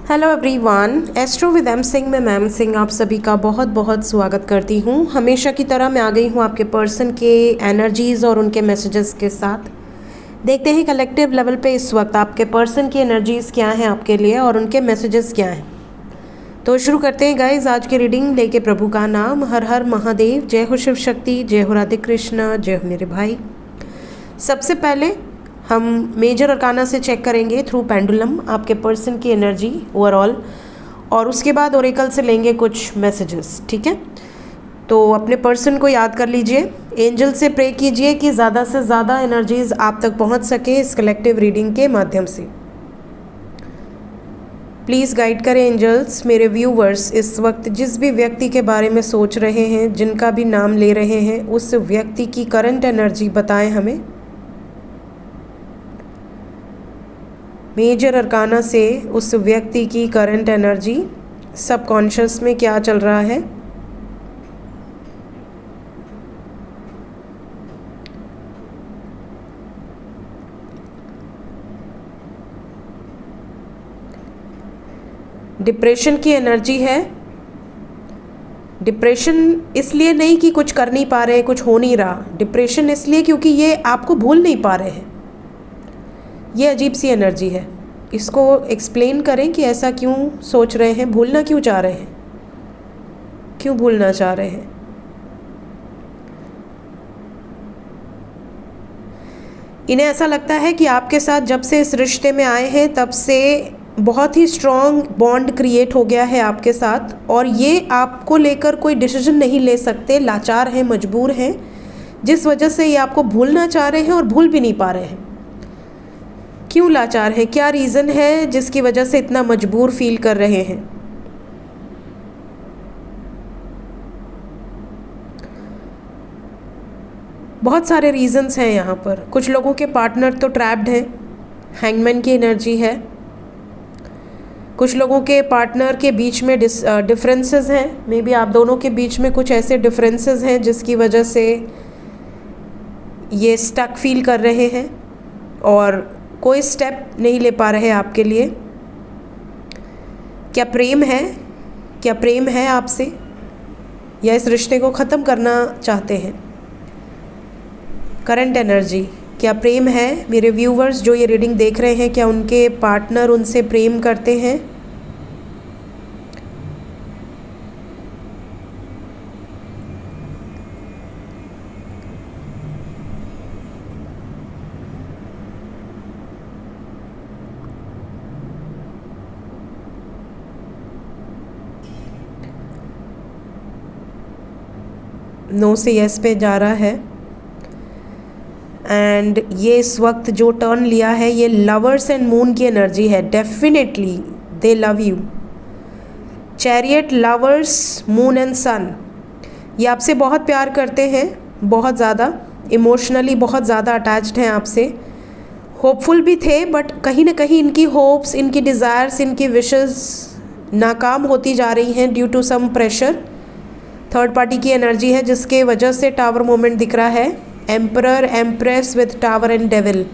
Hello everyone, astro with M Singh में ma'am Singh आप सभी का बहुत बहुत स्वागत करती हूँ। हमेशा की तरह मैं आ गई हूँ आपके पर्सन के एनर्जीज़ और उनके मैसेजेस के साथ। देखते हैं कलेक्टिव लेवल पे इस वक्त आपके पर्सन की एनर्जीज़ क्या हैं आपके लिए और उनके मैसेजेस क्या हैं। तो शुरू करते हैं गाइज आज की रीडिंग लेके प्रभु का नाम। हर हर महादेव, जय हो शिव शक्ति, जय हो राधे कृष्ण, जय हो मेरे भाई। सबसे पहले हम मेजर अरकाना से चेक करेंगे थ्रू पेंडुलम आपके पर्सन की एनर्जी ओवरऑल, और उसके बाद ओरेकल से लेंगे कुछ मैसेजेस। ठीक है, तो अपने पर्सन को याद कर लीजिए, एंजल से प्रे कीजिए कि ज़्यादा से ज़्यादा एनर्जीज आप तक पहुंच सके इस कलेक्टिव रीडिंग के माध्यम से। प्लीज़ गाइड करें एंजल्स मेरे व्यूवर्स इस वक्त जिस भी व्यक्ति के बारे में सोच रहे हैं, जिनका भी नाम ले रहे हैं, उस व्यक्ति की करंट एनर्जी बताएं हमें। मेजर अरकाना से उस व्यक्ति की करंट एनर्जी, सबकॉन्शियस में क्या चल रहा है। डिप्रेशन की एनर्जी है। डिप्रेशन इसलिए नहीं कि कुछ कर नहीं पा रहे, कुछ हो नहीं रहा। डिप्रेशन इसलिए क्योंकि ये आपको भूल नहीं पा रहे हैं। ये अजीब सी एनर्जी है। इसको एक्सप्लेन करें कि ऐसा क्यों सोच रहे हैं, भूलना क्यों चाह रहे हैं, क्यों भूलना चाह रहे हैं। इन्हें ऐसा लगता है कि आपके साथ जब से इस रिश्ते में आए हैं तब से बहुत ही स्ट्रॉन्ग बॉन्ड क्रिएट हो गया है आपके साथ, और ये आपको लेकर कोई डिसीजन नहीं ले सकते, लाचार हैं, मजबूर हैं, जिस वजह से ये आपको भूलना चाह रहे हैं और भूल भी नहीं पा रहे हैं। क्यों लाचार है, क्या रीज़न है जिसकी वजह से इतना मजबूर फील कर रहे हैं। बहुत सारे रीजंस हैं यहाँ पर। कुछ लोगों के पार्टनर तो ट्रैप्ड हैं, हैंगमैन की एनर्जी है। कुछ लोगों के पार्टनर के बीच में डिफरेंसेस हैं, मे बी आप दोनों के बीच में कुछ ऐसे डिफरेंसेस हैं जिसकी वजह से ये स्टक फील कर रहे हैं और कोई स्टेप नहीं ले पा रहे आपके लिए। क्या प्रेम है, क्या प्रेम है आपसे, या इस रिश्ते को ख़त्म करना चाहते हैं। करंट एनर्जी, क्या प्रेम है। मेरे व्यूवर्स जो ये रीडिंग देख रहे हैं, क्या उनके पार्टनर उनसे प्रेम करते हैं। नो से यस पे जा रहा है। एंड ये इस वक्त जो टर्न लिया है ये लवर्स एंड मून की एनर्जी है। Definitely they love you. Chariot, lovers, moon and sun, ये आपसे बहुत प्यार करते हैं, बहुत ज़्यादा इमोशनली बहुत ज़्यादा अटैच्ड हैं आपसे। होपफुल भी थे, बट कहीं ना कहीं इनकी होप्स, इनकी डिज़ायर्स, इनकी विशेस नाकाम होती जा रही हैं due to some pressure. Third party की एनर्जी है जिसके वजह से टावर मोमेंट दिख रहा है। Emperor, empress with tower and devil.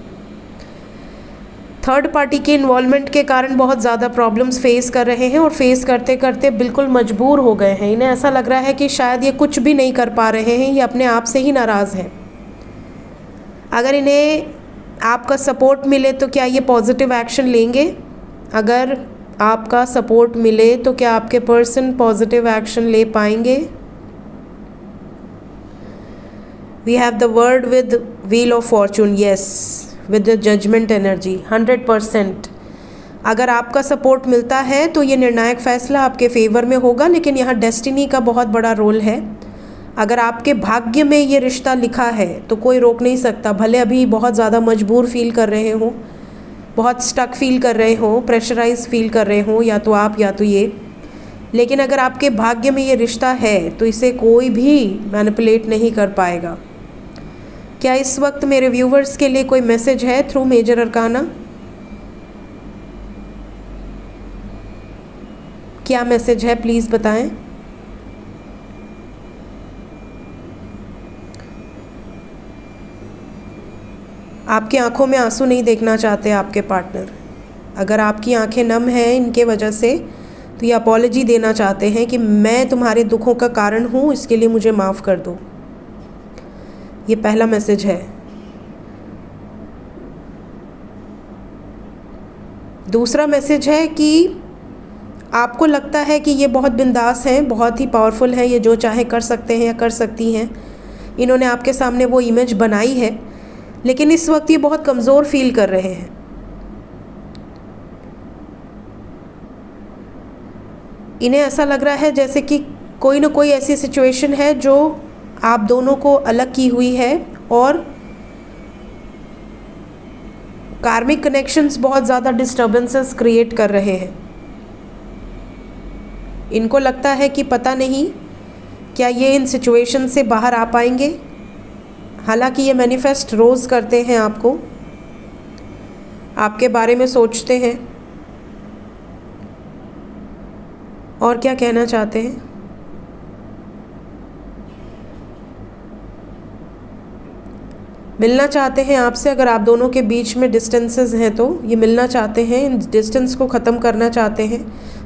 Third party के इन्वॉल्वमेंट के कारण बहुत ज़्यादा प्रॉब्लम्स फेस कर रहे हैं और फेस करते करते बिल्कुल मजबूर हो गए हैं। इन्हें ऐसा लग रहा है कि शायद ये कुछ भी नहीं कर पा रहे हैं, ये अपने आप से ही नाराज़ हैं। अगर इन्हें आपका सपोर्ट मिले तो क्या ये पॉजिटिव एक्शन लेंगे। अगर आपका सपोर्ट मिले तो क्या आपके पर्सन पॉजिटिव एक्शन ले पाएंगे। We have the word with wheel of fortune, yes, with the judgment energy, 100%। अगर आपका सपोर्ट मिलता है तो ये निर्णायक फैसला आपके फेवर में होगा, लेकिन यहाँ डेस्टिनी का बहुत बड़ा रोल है। अगर आपके भाग्य में ये रिश्ता लिखा है तो कोई रोक नहीं सकता, भले अभी बहुत ज़्यादा मजबूर फील कर रहे हों, बहुत स्टक फील कर रहे हों, प्रेशराइज फील कर रहे हों, या तो आप या तो ये, लेकिन अगर आपके भाग्य में ये रिश्ता है तो इसे कोई भी मैनिपुलेट नहीं कर पाएगा। क्या इस वक्त मेरे व्यूवर्स के लिए कोई मैसेज है थ्रू मेजर अरकाना। क्या मैसेज है प्लीज़ बताएं। आपकी आंखों में आंसू नहीं देखना चाहते आपके पार्टनर। अगर आपकी आंखें नम हैं इनके वजह से, तो ये अपॉलॉजी देना चाहते हैं कि मैं तुम्हारे दुखों का कारण हूँ, इसके लिए मुझे माफ़ कर दो। ये पहला मैसेज है। दूसरा मैसेज है कि आपको लगता है कि ये बहुत बिंदास हैं, बहुत ही पावरफुल हैं, ये जो चाहे कर सकते हैं या कर सकती हैं। इन्होंने आपके सामने वो इमेज बनाई है, लेकिन इस वक्त ये बहुत कमज़ोर फील कर रहे हैं। इन्हें ऐसा लग रहा है जैसे कि कोई ना कोई ऐसी सिचुएशन है जो आप दोनों को अलग की हुई है और कार्मिक कनेक्शंस बहुत ज़्यादा डिस्टर्बेंसेस क्रिएट कर रहे हैं। इनको लगता है कि पता नहीं क्या ये इन सिचुएशन से बाहर आ पाएंगे। हालांकि ये मैनिफेस्ट रोज़ करते हैं, आपके बारे में सोचते हैं। और क्या कहना चाहते हैं? मिलना चाहते हैं आपसे। अगर आप दोनों के बीच में डिस्टेंसेस हैं तो ये मिलना चाहते हैं, इन डिस्टेंस को ख़त्म करना चाहते हैं।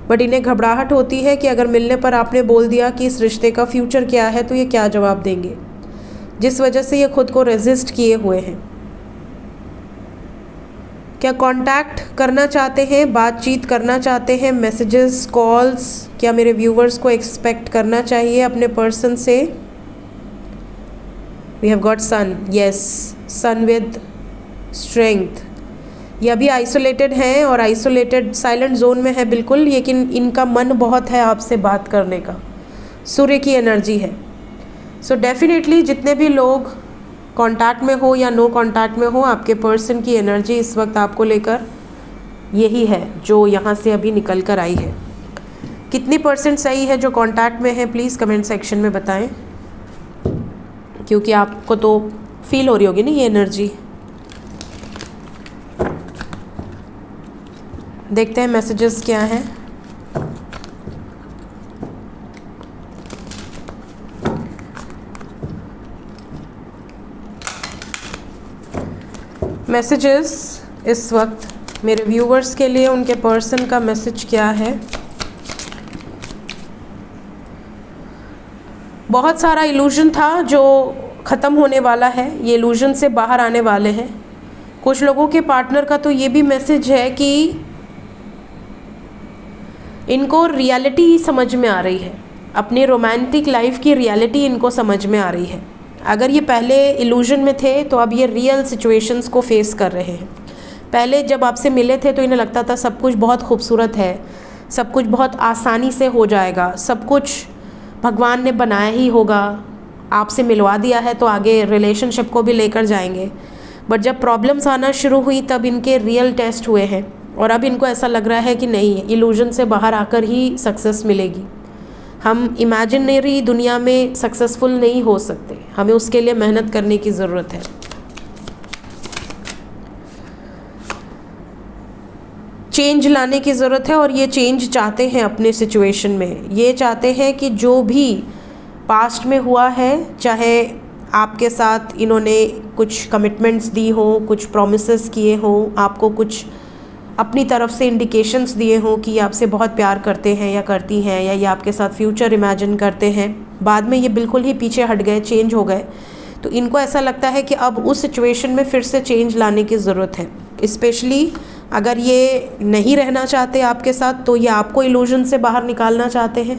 बट इन्हें घबराहट होती है कि अगर मिलने पर आपने बोल दिया कि इस रिश्ते का फ्यूचर क्या है तो ये क्या जवाब देंगे, जिस वजह से ये खुद को रेजिस्ट किए हुए हैं। क्या कांटेक्ट करना चाहते हैं, बातचीत करना चाहते हैं, मैसेजेस, कॉल्स? क्या मेरे व्यूवर्स को एक्सपेक्ट करना चाहिए अपने पर्सन से? We have got sun, yes, sun with strength. ये अभी आइसोलेटेड हैं और आइसोलेटेड साइलेंट जोन में है बिल्कुल, लेकिन इनका मन बहुत है आपसे बात करने का। सूर्य की एनर्जी है। सो डेफिनेटली जितने भी लोग कांटेक्ट में हो या नो कांटेक्ट में हो, आपके पर्सन की एनर्जी इस वक्त आपको लेकर यही है जो यहाँ से अभी निकल कर आई है। कितनी % सही है जो कांटेक्ट में है, प्लीज़ कमेंट सेक्शन में बताएं, क्योंकि आपको तो फील हो रही होगी ना ये एनर्जी। देखते हैं मैसेजेस क्या हैं। मैसेजेस इस वक्त मेरे व्यूवर्स के लिए, उनके पर्सन का मैसेज क्या है? बहुत सारा इल्यूजन था जो ख़त्म होने वाला है, ये इल्यूजन से बाहर आने वाले हैं। कुछ लोगों के पार्टनर का तो ये भी मैसेज है कि इनको रियलिटी समझ में आ रही है, अपनी रोमांटिक लाइफ की रियलिटी इनको समझ में आ रही है। अगर ये पहले इल्यूजन में थे तो अब ये रियल सिचुएशंस को फेस कर रहे हैं। पहले जब आपसे मिले थे तो इन्हें लगता था सब कुछ बहुत खूबसूरत है, सब कुछ बहुत आसानी से हो जाएगा, सब कुछ भगवान ने बनाया ही होगा, आपसे मिलवा दिया है तो आगे रिलेशनशिप को भी लेकर जाएंगे। बट जब प्रॉब्लम्स आना शुरू हुई तब इनके रियल टेस्ट हुए हैं और अब इनको ऐसा लग रहा है कि नहीं, इल्यूजन से बाहर आकर ही सक्सेस मिलेगी। हम इमेजिनरी दुनिया में सक्सेसफुल नहीं हो सकते, हमें उसके लिए मेहनत करने की ज़रूरत है। चेंज लाने की ज़रूरत है और ये चेंज चाहते हैं अपने सिचुएशन में। ये चाहते हैं कि जो भी पास्ट में हुआ है, चाहे आपके साथ इन्होंने कुछ कमिटमेंट्स दी हों, कुछ प्रॉमिसेस किए हों, आपको कुछ अपनी तरफ से इंडिकेशंस दिए हों कि ये आपसे बहुत प्यार करते हैं या करती हैं, या ये आपके साथ फ्यूचर इमेजिन करते हैं, बाद में ये बिल्कुल ही पीछे हट गए, चेंज हो गए, तो इनको ऐसा लगता है कि अब उस सिचुएशन में फिर से चेंज लाने की ज़रूरत है। स्पेशली अगर ये नहीं रहना चाहते आपके साथ तो ये आपको इल्यूजन से बाहर निकालना चाहते हैं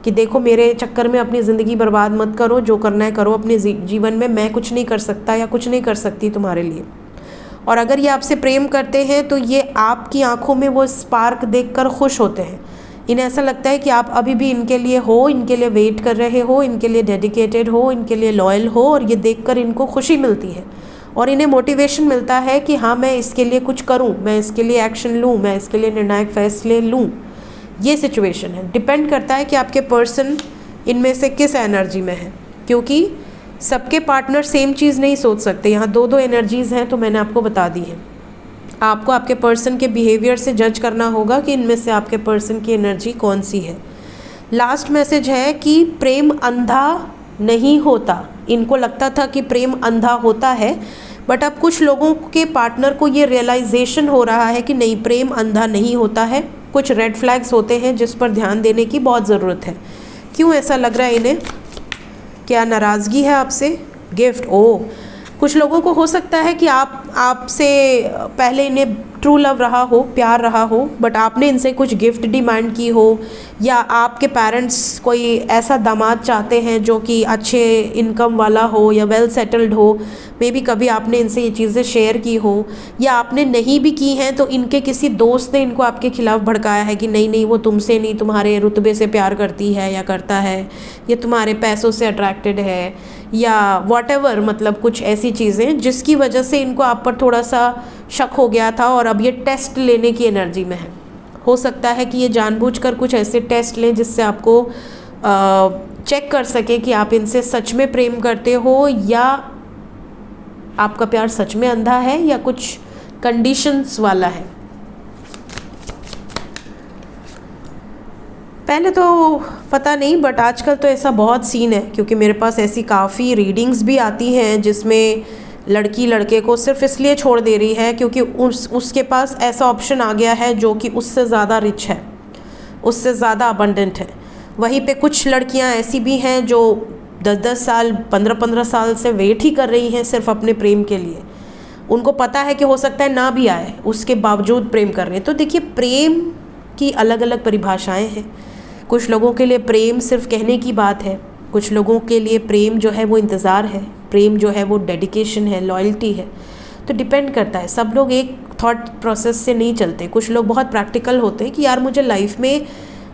कि देखो मेरे चक्कर में अपनी ज़िंदगी बर्बाद मत करो, जो करना है करो अपने जीवन में, मैं कुछ नहीं कर सकता या कुछ नहीं कर सकती तुम्हारे लिए। और अगर ये आपसे प्रेम करते हैं तो ये आपकी आंखों में वो स्पार्क देखकर खुश होते हैं। इन्हें ऐसा लगता है कि आप अभी भी इनके लिए हो, इनके लिए वेट कर रहे हो, इनके लिए डेडिकेटेड हो, इनके लिए लॉयल हो, और ये देखकर इनको खुशी मिलती है और इन्हें मोटिवेशन मिलता है कि हाँ मैं इसके लिए कुछ करूँ, मैं इसके लिए एक्शन लूँ, मैं इसके लिए निर्णायक फैसले लूँ। ये सिचुएशन है। डिपेंड करता है कि आपके पर्सन इनमें से किस एनर्जी में है, क्योंकि सबके पार्टनर सेम चीज़ नहीं सोच सकते। यहाँ दो दो एनर्जीज़ हैं तो मैंने आपको बता दी है। आपको आपके पर्सन के बिहेवियर से जज करना होगा कि इनमें से आपके पर्सन की एनर्जी कौन सी है। लास्ट मैसेज है कि प्रेम अंधा नहीं होता। इनको लगता था कि प्रेम अंधा होता है, बट अब कुछ लोगों के पार्टनर को ये रियलाइजेशन हो रहा है कि नहीं, प्रेम अंधा नहीं होता है, कुछ रेड फ्लैग्स होते हैं जिस पर ध्यान देने की बहुत ज़रूरत है। क्यों ऐसा लग रहा है इन्हें? क्या नाराज़गी है आपसे? गिफ्ट, ओह, कुछ लोगों को हो सकता है कि आपसे पहले इन्हें ट्रू लव रहा हो, प्यार रहा हो, बट आपने इनसे कुछ गिफ्ट डिमांड की हो, या आपके पेरेंट्स कोई ऐसा दामाद चाहते हैं जो कि अच्छे इनकम वाला हो या वेल सेटल्ड हो। मे बी कभी आपने इनसे ये चीज़ें शेयर की हो, या आपने नहीं भी की हैं तो इनके किसी दोस्त ने इनको आपके खिलाफ़ भड़काया है कि नहीं नहीं, वो तुमसे नहीं, तुम्हारे रुतबे से प्यार करती है या करता है, या तुम्हारे पैसों से अट्रैक्टेड है, या वॉटेवर, मतलब कुछ ऐसी चीज़ें जिसकी वजह से इनको आप पर थोड़ा सा शक हो गया था और अब ये टेस्ट लेने की एनर्जी में है। हो सकता है कि ये जानबूझकर कुछ ऐसे टेस्ट लें जिससे आपको चेक कर सके कि आप इनसे सच में प्रेम करते हो, या आपका प्यार सच में अंधा है या कुछ कंडीशंस वाला है। पहले तो पता नहीं, बट आजकल तो ऐसा बहुत सीन है, क्योंकि मेरे पास ऐसी काफ़ी रीडिंग्स भी आती हैं जिसमें लड़की लड़के को सिर्फ इसलिए छोड़ दे रही है क्योंकि उसके पास ऐसा ऑप्शन आ गया है जो कि उससे ज़्यादा रिच है, उससे ज़्यादा अबंडेंट है। वहीं पे कुछ लड़कियां ऐसी भी हैं जो 10-10 साल, 15-15 साल से वेट ही कर रही हैं सिर्फ अपने प्रेम के लिए। उनको पता है कि हो सकता है ना भी आए, उसके बावजूद प्रेम कर रहे हैं। तो देखिए, प्रेम की अलग अलग परिभाषाएँ हैं। कुछ लोगों के लिए प्रेम सिर्फ कहने की बात है, कुछ लोगों के लिए प्रेम जो है वो इंतज़ार है, प्रेम जो है वो डेडिकेशन है, लॉयल्टी है। तो डिपेंड करता है, सब लोग एक थॉट प्रोसेस से नहीं चलते। कुछ लोग बहुत प्रैक्टिकल होते हैं कि यार मुझे लाइफ में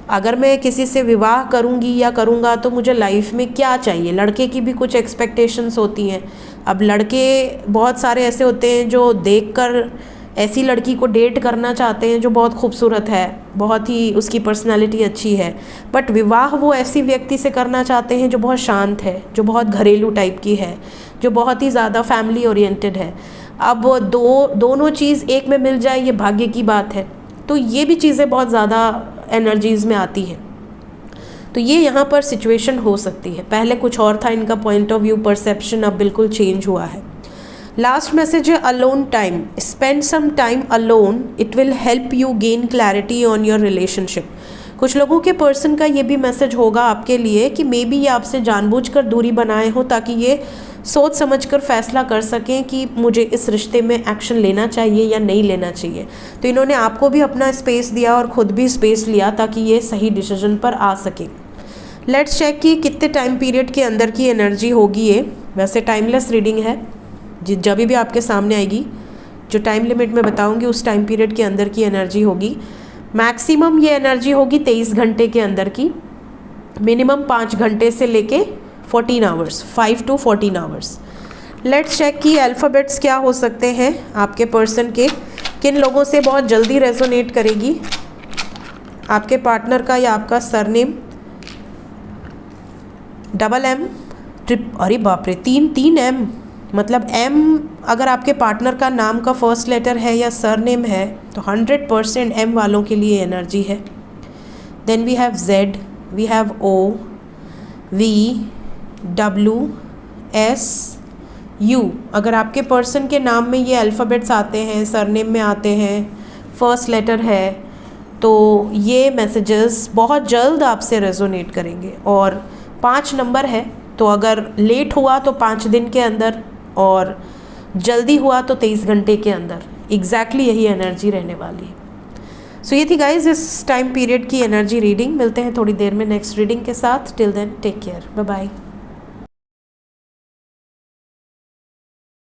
अगर मैं किसी से विवाह करूंगी या करूंगा तो मुझे लाइफ में क्या चाहिए। लड़के की भी कुछ एक्सपेक्टेशंस होती हैं। अब लड़के बहुत सारे ऐसे होते हैं जो देखकर ऐसी लड़की को डेट करना चाहते हैं जो बहुत खूबसूरत है, बहुत ही उसकी पर्सनालिटी अच्छी है, बट विवाह वो ऐसी व्यक्ति से करना चाहते हैं जो बहुत शांत है, जो बहुत घरेलू टाइप की है, जो बहुत ही ज़्यादा फैमिली ओरिएंटेड है। अब दोनों चीज़ एक में मिल जाए, ये भाग्य की बात है। तो ये भी चीज़ें बहुत ज़्यादा एनर्जीज़ में आती हैं। तो ये यहाँ पर सिचुएशन हो सकती है। पहले कुछ और था इनका पॉइंट ऑफ व्यू, परसेप्शन अब बिल्कुल चेंज हुआ है। लास्ट मैसेज है alone time. Spend some time alone, it will help you gain clarity on your relationship. कुछ लोगों के पर्सन का ये भी मैसेज होगा आपके लिए कि मे बी ये आपसे जानबूझकर दूरी बनाए हो ताकि ये सोच समझकर फैसला कर सकें कि मुझे इस रिश्ते में एक्शन लेना चाहिए या नहीं लेना चाहिए। तो इन्होंने आपको भी अपना स्पेस दिया और ख़ुद भी स्पेस लिया ताकि ये सही डिसीजन पर आ सके। लेट्स चेक कि कितने टाइम पीरियड के अंदर की एनर्जी होगी ये। वैसे टाइमलेस रीडिंग है, जब भी आपके सामने आएगी, जो टाइम लिमिट में बताऊंगी उस टाइम पीरियड के अंदर की एनर्जी होगी। मैक्सिमम ये एनर्जी होगी 23 घंटे के अंदर की, मिनिमम 5 घंटे से लेके 14 hours, 5 to 14 hours. Let's check कि अल्फ़ाबेट्स क्या हो सकते हैं आपके पर्सन के, किन लोगों से बहुत जल्दी रेजोनेट करेगी आपके पार्टनर का या आपका सरनेम। MM, अरे बाप रे, 3 M, मतलब M अगर आपके पार्टनर का नाम का फर्स्ट लेटर है या सरनेम है तो 100% M वालों के लिए एनर्जी है। Then we have Z, we have O, V, W, S, U। अगर आपके पर्सन के नाम में ये अल्फ़ाबेट्स आते हैं, सरनेम में आते हैं, फर्स्ट लेटर है, तो ये मैसेजेस बहुत जल्द आपसे रेजोनेट करेंगे। और 5 नंबर है, तो अगर लेट हुआ तो 5 दिन के अंदर, और जल्दी हुआ तो 23 घंटे के अंदर। एग्जैक्टली यही एनर्जी रहने वाली है। सो ये थी गाइज इस टाइम पीरियड की एनर्जी रीडिंग। मिलते हैं थोड़ी देर में नेक्स्ट रीडिंग के साथ। Till then take care, bye bye.